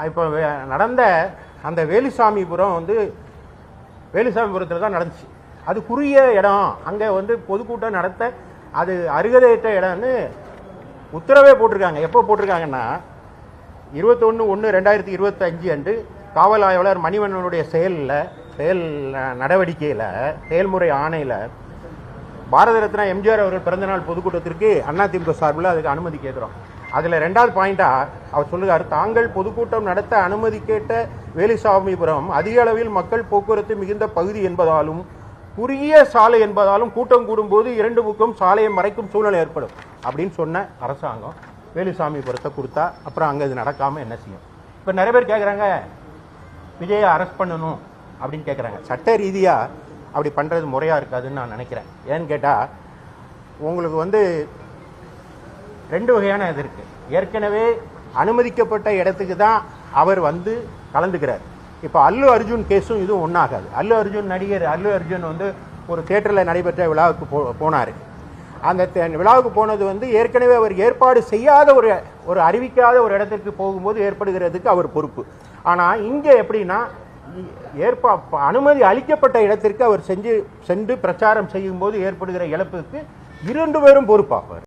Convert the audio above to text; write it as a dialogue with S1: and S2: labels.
S1: இப்போ நடந்த அந்த வேலுசாமிபுரம் வந்து வேலுசாமிபுரத்தில் தான் நடந்துச்சு. அது குறுகிய இடம், அங்கே வந்து பொதுக்கூட்டம் நடத்த அது அருகதையற்ற இடம்னு உத்தரவே போட்டிருக்காங்க. எப்போ போட்டிருக்காங்கன்னா 21/1/2025 அன்று காவல் ஆய்வாளர் மணிவண்ணனுடைய செயல் நடவடிக்கையில் செயல்முறை ஆணையில் பாரத ரத்னா எம்ஜிஆர் அவர்கள் பிறந்தநாள் பொதுக்கூட்டத்திற்கு அதிமுக சார்பில் அதுக்கு அனுமதி கேட்குறோம். அதில் 2வது பாயிண்டாக அவர் சொல்லுகிறார், தாங்கள் பொதுக்கூட்டம் நடத்த அனுமதி கேட்ட வேலுசாமிபுரம் அதிக அளவில் மக்கள் போக்குவரத்து மிகுந்த பகுதி என்பதாலும் குறுகிய சாலை என்பதாலும் கூட்டம் கூடும்போது 2 பக்கம் சாலையை மறைக்கும் சூழ்நிலை ஏற்படும் அப்படின்னு சொன்ன அரசாங்கம் வேலுசாமிபுரத்தை கொடுத்தா அப்புறம் அங்கே இது நடக்காமல் என்ன செய்யும்? இப்போ நிறைய பேர் கேட்குறாங்க விஜயை அரெஸ்ட் பண்ணணும் அப்படின்னு கேட்குறாங்க. சட்ட ரீதியாக அப்படி பண்ணுறது முறையாக இருக்காதுன்னு நான் நினைக்கிறேன். ஏன்னு கேட்டால் உங்களுக்கு வந்து 2 வகையான இது இருக்குது. ஏற்கனவே அனுமதிக்கப்பட்ட இடத்துக்கு தான் அவர் வந்து கலந்துக்கிறார். இப்போ அல்லு அர்ஜுன் கேஸும் இதுவும் ஒன்றாகாது. நடிகர் அல்லு அர்ஜுன் வந்து ஒரு தியேட்டரில் நடைபெற்ற விழாவுக்கு போனார். அந்த விழாவுக்கு போனது வந்து ஏற்கனவே அவர் ஏற்பாடு செய்யாத ஒரு அறிவிக்காத ஒரு இடத்திற்கு போகும்போது ஏற்படுகிறதுக்கு அவர் பொறுப்பு. ஆனால் இங்கே எப்படின்னா அனுமதி அளிக்கப்பட்ட இடத்திற்கு அவர் சென்று பிரச்சாரம் செய்யும் போது ஏற்படுகிற இழப்புக்கு 2 பேரும் பொறுப்பாப்பார்.